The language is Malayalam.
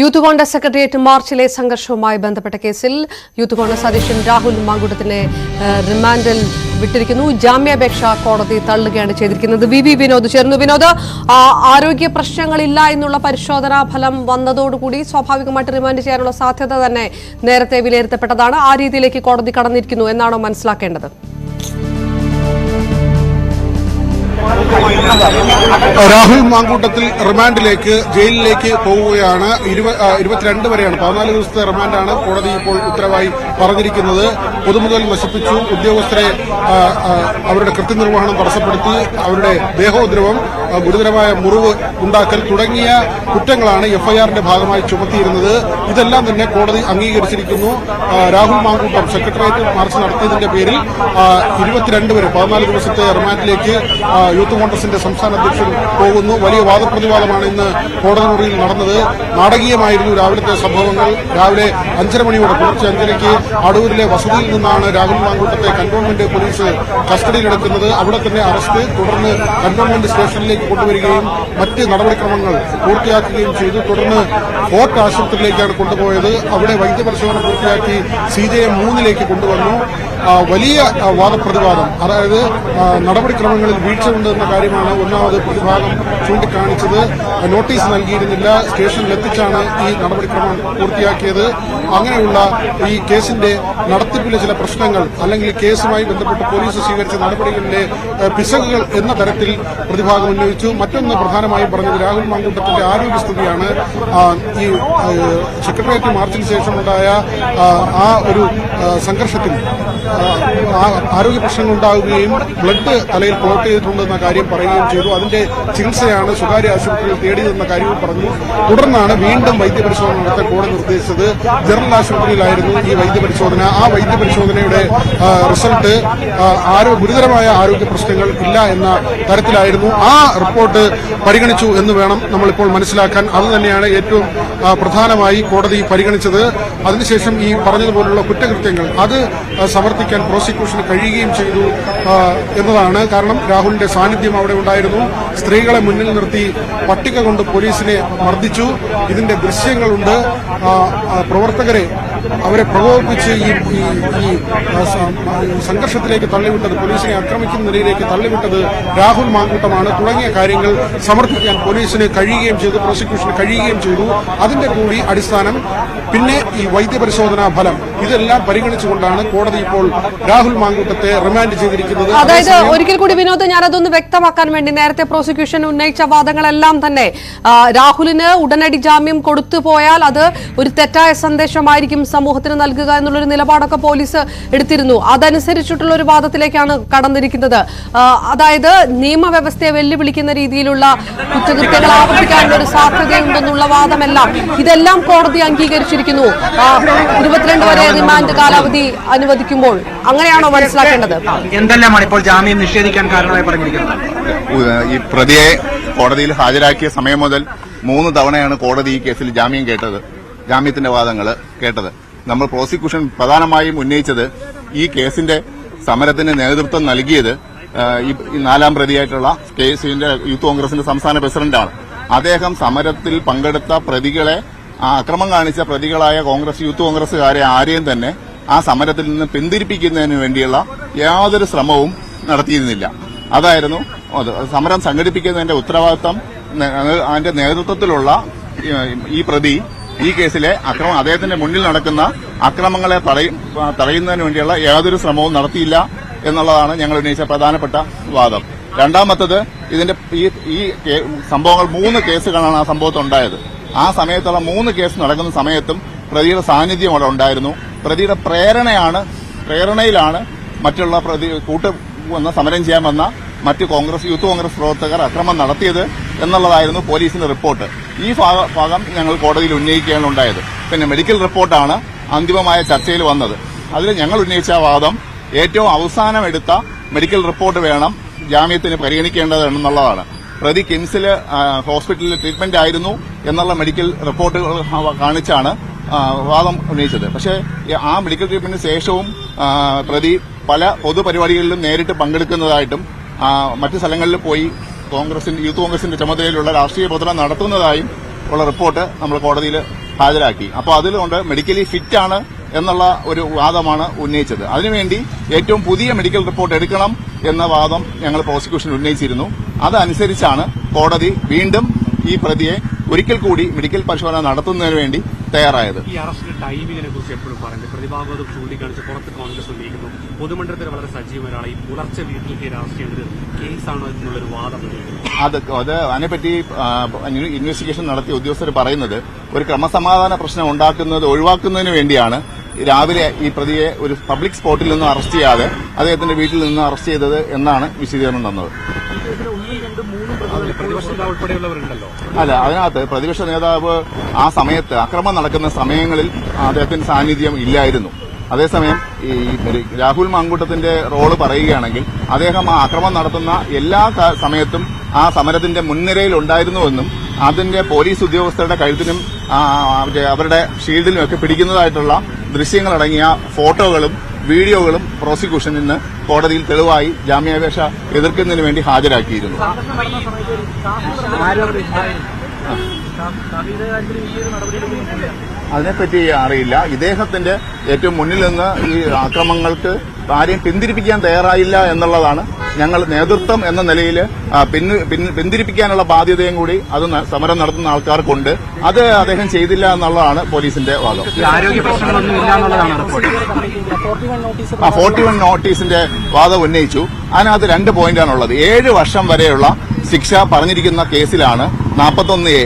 യൂത്ത് കോൺഗ്രസ് സെക്രട്ടേറിയറ്റ് മാർച്ചിലെ സംഘർഷവുമായി ബന്ധപ്പെട്ട കേസിൽ യൂത്ത് കോൺഗ്രസ് അധ്യക്ഷൻ രാഹുൽ മാങ്കൂട്ടത്തിനെ റിമാൻഡിൽ വിട്ടിരിക്കുന്നു. ജാമ്യാപേക്ഷ കോടതി തള്ളുകയാണ് ചെയ്തിരിക്കുന്നത്. വി വിനോദ് ചേർന്നു. വിനോദ്, ആരോഗ്യ പ്രശ്നങ്ങളില്ല എന്നുള്ള പരിശോധനാ ഫലം വന്നതോടുകൂടി സ്വാഭാവികമായിട്ട് റിമാൻഡ് ചെയ്യാനുള്ള സാധ്യത തന്നെ നേരത്തെ വിലയിരുത്തപ്പെട്ടതാണ്. ആ രീതിയിലേക്ക് കോടതി കടന്നിരിക്കുന്നു എന്നാണോ മനസ്സിലാക്കേണ്ടത്? രാഹുൽ മാങ്കൂട്ടത്തിൽ റിമാൻഡിലേക്ക് ജയിലിലേക്ക് പോവുകയാണ്. 22 വരെയാണ്, 14 ദിവസത്തെ റിമാൻഡാണ് കോടതി ഇപ്പോൾ ഉത്തരവായി പറഞ്ഞിരിക്കുന്നത്. പൊതുമുതൽ നശിപ്പിച്ചു, ഉദ്യോഗസ്ഥരെ അവരുടെ കൃത്യനിർവഹണം തടസ്സപ്പെടുത്തി, അവരുടെ ദേഹോദ്രവം, ഗുരുതരമായ മുറിവ് ഉണ്ടാക്കൽ തുടങ്ങിയ കുറ്റങ്ങളാണ് എഫ്ഐആറിന്റെ ഭാഗമായി ചുമത്തിയിരുന്നത്. ഇതെല്ലാം തന്നെ കോടതി അംഗീകരിച്ചിരിക്കുന്നു. രാഹുൽ മാങ്കൂട്ടം സെക്രട്ടേറിയറ്റ് മാർച്ച് നടത്തിയതിന്റെ പേരിൽ 22 വരെ 14 ദിവസത്തെ റിമാൻഡിലേക്ക് യൂത്ത് കോൺഗ്രസിന്റെ സംസ്ഥാന അധ്യക്ഷൻ പോകുന്നു. വലിയ വാദപ്രതിവാദമാണ് ഇന്ന് കോടതി മുറിയിൽ നടന്നത്. നാടകീയമായിരുന്നു രാവിലത്തെ സംഭവങ്ങൾ. രാവിലെ 5:30 മണിയോടെ, പുലർച്ചെ 5:30 അടൂരിലെ വസതിയിൽ നിന്നാണ് രാഹുൽ മാങ്കൂട്ടത്തെ കന്റോൺമെന്റ് പോലീസ് കസ്റ്റഡിയിലെടുക്കുന്നത്. അവിടെ തന്നെ അറസ്റ്റ്, തുടർന്ന് കന്റോൺമെന്റ് സ്റ്റേഷനിലേക്ക് കൊണ്ടുവരികയും മറ്റ് നടപടിക്രമങ്ങൾ പൂർത്തിയാക്കുകയും ചെയ്തു. തുടർന്ന് ഫോർട്ട് ആശുപത്രിയിലേക്കാണ് കൊണ്ടുപോയത്. അവിടെ വൈദ്യപരിശോധന പൂർത്തിയാക്കി CJM 3 കൊണ്ടുവന്നു. വലിയ വാദപ്രതിവാദം, അതായത് നടപടിക്രമങ്ങളിൽ വീഴ്ചയുണ്ടെന്ന കാര്യമാണ് ഒന്നാമത് പ്രതിഭാഗം ചൂണ്ടിക്കാണിച്ചത്. നോട്ടീസ് നൽകിയിരുന്നില്ല, സ്റ്റേഷനിലെത്തിച്ചാണ് ഈ നടപടിക്രമം പൂർത്തിയാക്കിയത്. അങ്ങനെയുള്ള ഈ കേസിന്റെ നടത്തിപ്പിലെ ചില പ്രശ്നങ്ങൾ, അല്ലെങ്കിൽ കേസുമായി ബന്ധപ്പെട്ട് പോലീസ് സ്വീകരിച്ച നടപടികളിലെ പിശകുകൾ എന്ന തരത്തിൽ പ്രതിഭാഗം ഉന്നയിച്ചു. മറ്റൊന്ന് പ്രധാനമായും പറഞ്ഞത് രാഹുൽ മാങ്കൂട്ടത്തിന്റെ ആരോഗ്യസ്ഥിതിയാണ്. ഈ സെക്രട്ടേറിയറ്റ് മാർച്ചിന് ശേഷമുണ്ടായ ആ ഒരു സംഘർഷത്തിൽ ആരോഗ്യ പ്രശ്നങ്ങൾ ഉണ്ടാവുകയും ബ്ലഡ് തലയിൽ ക്ലോട്ട് ചെയ്തിട്ടുണ്ടെന്ന കാര്യം പറയുകയും ചെയ്തു. അതിന്റെ ചികിത്സയാണ് സ്വകാര്യ ആശുപത്രിയിൽ തേടിയതെന്ന കാര്യവും പറഞ്ഞു. തുടർന്നാണ് വീണ്ടും വൈദ്യപരിശോധന നടത്താൻ കോടതി നിർദ്ദേശിച്ചത്. ജനറൽ ആശുപത്രിയിലായിരുന്നു ഈ വൈദ്യപരിശോധന. ആ വൈദ്യപരിശോധനയുടെ റിസൾട്ട് ഗുരുതരമായ ആരോഗ്യ പ്രശ്നങ്ങൾ ഇല്ല എന്ന തരത്തിലായിരുന്നു. ആ റിപ്പോർട്ട് പരിഗണിച്ചു എന്ന് വേണം നമ്മളിപ്പോൾ മനസ്സിലാക്കാൻ. അതുതന്നെയാണ് ഏറ്റവും പ്രധാനമായി കോടതി പരിഗണിച്ചത്. അതിനുശേഷം ഈ പറഞ്ഞതുപോലുള്ള കുറ്റകൃത്യങ്ങൾ അത് സമർത്ഥിക്കാൻ പ്രോസിക്യൂഷന് കഴിയുകയും ചെയ്തു എന്നതാണ്. കാരണം രാഹുലിന്റെ സാന്നിധ്യം അവിടെ ഉണ്ടായിരുന്നു. സ്ത്രീകളെ മുന്നിൽ നിർത്തി പട്ടിക കൊണ്ട് പോലീസിനെ മർദ്ദിച്ചു. ഇതിന്റെ ദൃശ്യങ്ങളുണ്ട്. പ്രവർത്തകരെ അവരെ പ്രകോപിപ്പിച്ച് ഈ സംഘർഷത്തിലേക്ക് തള്ളിവിട്ടത്, പോലീസിനെ ആക്രമിക്കുന്ന നിലയിലേക്ക് തള്ളിവിട്ടത് രാഹുൽ മാങ്കൂട്ടമാണ്. തുടങ്ങിയ കാര്യങ്ങൾ സമർത്ഥിക്കാൻ പോലീസിന് കഴിയുകയും ചെയ്തു, പ്രോസിക്യൂഷന് കഴിയുകയും ചെയ്തു. അതിന്റെ കൂടി അടിസ്ഥാനം, പിന്നെ ഈ വൈദ്യപരിശോധനാ ഫലം, ഇതെല്ലാം പരിഗണിച്ചുകൊണ്ടാണ് കോടതി ഇപ്പോൾ രാഹുൽ മാങ്കൂട്ടത്തെ റിമാൻഡ് ചെയ്തിരിക്കുന്നത്. അതായത് ഒരിക്കൽ കൂടി വിനോദ്, ഞാനതൊന്ന് വ്യക്തമാക്കാൻ വേണ്ടി, നേരത്തെ പ്രോസിക്യൂഷൻ ഉന്നയിച്ച വാദങ്ങളെല്ലാം തന്നെ രാഹുലിന് ഉടനടി ജാമ്യം കൊടുത്തു പോയാൽ അത് ഒരു തെറ്റായ സന്ദേശമായിരിക്കും സമൂഹത്തിന് നൽകുക എന്നുള്ളൊരു നിലപാടൊക്കെ പോലീസ് എടുത്തിരുന്നു. അതനുസരിച്ചിട്ടുള്ള ഒരു വാദത്തിലേക്കാണ് കടന്നിരിക്കുന്നത്. അതായത് നിയമവ്യവസ്ഥയെ വെല്ലുവിളിക്കുന്ന രീതിയിലുള്ള കുറ്റകൃത്യങ്ങൾ ആവർത്തിക്കാനുള്ള ഒരു സാധ്യതയുണ്ടെന്നുള്ള വാദമെല്ലാം, ഇതെല്ലാം കോടതി അംഗീകരിച്ചിരിക്കുന്നു. 22 വരെ റിമാൻഡ് കാലാവധി അനുവദിക്കുമ്പോൾ അങ്ങനെയാണോ മനസ്സിലാക്കേണ്ടത്? എന്തെല്ലാമാണ് ഇപ്പോൾ ജാമ്യം നിഷേധിക്കാൻ കാരണമായി പറഞ്ഞിരിക്കുന്നത്? ഈ പ്രതിയെ കോടതിയിൽ ഹാജരാക്കിയ സമയം മുതൽ 3 തവണയാണ് കോടതി ഈ കേസിൽ ജാമ്യത്തിന്റെ വാദങ്ങൾ കേട്ടത്. നമ്മൾ പ്രോസിക്യൂഷൻ പ്രധാനമായും ഉന്നയിച്ചത്, ഈ കേസിന്റെ സമരത്തിന് നേതൃത്വം നൽകിയത് ഈ 4ാം പ്രതിയായിട്ടുള്ള കേസിന്റെ യൂത്ത് കോൺഗ്രസിന്റെ സംസ്ഥാന പ്രസിഡന്റാണ്. അദ്ദേഹം സമരത്തിൽ പങ്കെടുത്ത പ്രതികളെ, അക്രമം കാണിച്ച പ്രതികളായ യൂത്ത് കോൺഗ്രസുകാരെ ആരെയും തന്നെ ആ സമരത്തിൽ നിന്ന് പിന്തിരിപ്പിക്കുന്നതിന് വേണ്ടിയുള്ള യാതൊരു ശ്രമവും നടത്തിയിരുന്നില്ല. അതായിരുന്നു സമരം സംഘടിപ്പിക്കുന്നതിന്റെ ഉത്തരവാദിത്തം. അതിന്റെ നേതൃത്വത്തിലുള്ള ഈ പ്രതി ഈ കേസിലെ അദ്ദേഹത്തിന്റെ മുന്നിൽ നടക്കുന്ന അക്രമങ്ങളെ തടയുന്നതിന് വേണ്ടിയുള്ള യാതൊരു ശ്രമവും നടത്തിയില്ല എന്നുള്ളതാണ് ഞങ്ങൾ ഉന്നയിച്ച പ്രധാനപ്പെട്ട വാദം. രണ്ടാമത്തത്, ഇതിന്റെ ഈ സംഭവങ്ങൾ 3 കേസുകളാണ് ആ സംഭവത്തിൽ ഉണ്ടായത്. ആ സമയത്തുള്ള 3 കേസ് നടക്കുന്ന സമയത്തും പ്രതിയുടെ സാന്നിധ്യം അവിടെ ഉണ്ടായിരുന്നു. പ്രതിയുടെ പ്രേരണയിലാണ് മറ്റുള്ള സമരം ചെയ്യാൻ വന്ന മറ്റ് യൂത്ത് കോൺഗ്രസ് പ്രവർത്തകർ അക്രമം നടത്തിയത് എന്നുള്ളതായിരുന്നു പോലീസിന്റെ റിപ്പോർട്ട്. ഈ ഭാഗം ഞങ്ങൾ കോടതിയിൽ ഉന്നയിക്കുകയാണ് ഉണ്ടായത്. പിന്നെ മെഡിക്കൽ റിപ്പോർട്ടാണ് അന്തിമമായ ചർച്ചയിൽ വന്നത്. അതിൽ ഞങ്ങൾ ഉന്നയിച്ച വാദം, ഏറ്റവും അവസാനം എടുത്ത മെഡിക്കൽ റിപ്പോർട്ട് വേണം ജാമ്യത്തിന് പരിഗണിക്കേണ്ടതെന്നുള്ളതാണ്. പ്രതി കിംസിൽ ഹോസ്പിറ്റലിൽ ട്രീറ്റ്മെന്റ് ആയിരുന്നു എന്നുള്ള മെഡിക്കൽ റിപ്പോർട്ടുകൾ കാണിച്ചാണ് വാദം ഉന്നയിച്ചത്. പക്ഷേ ആ മെഡിക്കൽ ട്രീറ്റ്മെന്റിന് ശേഷവും പ്രതി പല പൊതുപരിപാടികളിലും നേരിട്ട് പങ്കെടുക്കുന്നതായിട്ടും മറ്റു സ്ഥലങ്ങളിൽ പോയി യൂത്ത് കോൺഗ്രസിന്റെ ചുമതലയിലുള്ള രാഷ്ട്രീയ പ്രവർത്തനം നടത്തുന്നതായും ഉള്ള റിപ്പോർട്ട് നമ്മൾ കോടതിയിൽ ഹാജരാക്കി. അപ്പോൾ അതിലുകൊണ്ട് മെഡിക്കലി ഫിറ്റ് ആണ് എന്നുള്ള ഒരു വാദമാണ് ഉന്നയിച്ചത്. അതിനുവേണ്ടി ഏറ്റവും പുതിയ മെഡിക്കൽ റിപ്പോർട്ട് എടുക്കണം എന്ന വാദം ഞങ്ങൾ പ്രോസിക്യൂഷൻ ഉന്നയിച്ചിരുന്നു. അതനുസരിച്ചാണ് കോടതി വീണ്ടും ഈ പ്രതിയെ ഒരിക്കൽ കൂടി മെഡിക്കൽ പരിശോധന നടത്തുന്നതിന് വേണ്ടി തയ്യാറായത്. ഈ അറസ്റ്റിന്റെ ടൈമിങ്ങിനെ കുറിച്ച് എപ്പോഴും പറയുന്നത് പ്രതിഭാഗം ചൂണ്ടിക്കാണിച്ച് പുറത്ത് കോൺഗ്രസ് ഉന്നയിക്കുന്നു. പൊതുമണ്ഡലത്തിൽ വളരെ സജീവമായ ഒരാളെ ഈ പുലർച്ചെ വീട്ടിൽ കയറി അറസ്റ്റ് ചെയ്യുന്നത് കേസാണോ എന്നുള്ളൊരു വാദം. അതിനെപ്പറ്റി ഇൻവെസ്റ്റിഗേഷൻ നടത്തിയ ഉദ്യോഗസ്ഥർ പറയുന്നത് ഒരു ക്രമസമാധാന പ്രശ്നം ഉണ്ടാക്കുന്നത് ഒഴിവാക്കുന്നതിന് വേണ്ടിയാണ് രാവിലെ ഈ പ്രതിയെ ഒരു പബ്ലിക് സ്പോട്ടിൽ നിന്ന് അറസ്റ്റ് ചെയ്യാതെ അദ്ദേഹത്തിന്റെ വീട്ടിൽ നിന്ന് അറസ്റ്റ് ചെയ്തത് എന്നാണ് വിശദീകരണം തന്നത്. അല്ല, അതിനകത്ത് പ്രതിപക്ഷ നേതാവ് ആ സമയത്ത് അക്രമം നടക്കുന്ന സമയങ്ങളിൽ അദ്ദേഹത്തിന്റെ സാന്നിധ്യം ഇല്ലായിരുന്നു. അതേസമയം ഈ രാഹുൽ മാങ്കൂട്ടത്തിന്റെ റോള് പറയുകയാണെങ്കിൽ അദ്ദേഹം ആ അക്രമം നടത്തുന്ന എല്ലാ സമയത്തും ആ സമരത്തിന്റെ മുൻനിരയിൽ ഉണ്ടായിരുന്നുവെന്നും അതിന്റെ പോലീസ് ഉദ്യോഗസ്ഥരുടെ കഴുത്തിനും അവരുടെ ഷീൽഡിലും ഒക്കെ പിടിക്കുന്നതായിട്ടുള്ള ദൃശ്യങ്ങളടങ്ങിയ ഫോട്ടോകളും വീഡിയോകളും പ്രോസിക്യൂഷൻ ഇന്ന് കോടതിയിൽ തെളിവായി ജാമ്യാപേക്ഷ എതിർക്കുന്നതിന് വേണ്ടി ഹാജരാക്കിയിരുന്നു. അതിനെപ്പറ്റി അറിയില്ല. ഇദ്ദേഹത്തിന്റെ ഏറ്റവും മുന്നിൽ നിന്ന് ഈ ആക്രമണങ്ങൾക്ക് ആരെയും പിന്തിരിപ്പിക്കാൻ തയ്യാറായില്ല എന്നുള്ളതാണ് ഞങ്ങൾ നേതൃത്വം എന്ന നിലയിൽ പിന്തിരിപ്പിക്കാനുള്ള ബാധ്യതയും കൂടി അത് സമരം നടത്തുന്ന ആൾക്കാർക്കുണ്ട്. അത് അദ്ദേഹം ചെയ്തില്ല എന്നുള്ളതാണ് പോലീസിന്റെ വാദം. ആരോഗ്യ പ്രശ്നങ്ങളൊന്നും ഇല്ല എന്നുള്ളതാണ് റിപ്പോർട്ട്. 41 നോട്ടീസിന്റെ വാദം ഉന്നയിച്ചു. അതിനകത്ത് 2 പോയിന്റാണുള്ളത്. 7 വർഷം വരെയുള്ള ശിക്ഷ പറഞ്ഞിരിക്കുന്ന കേസിലാണ് 41A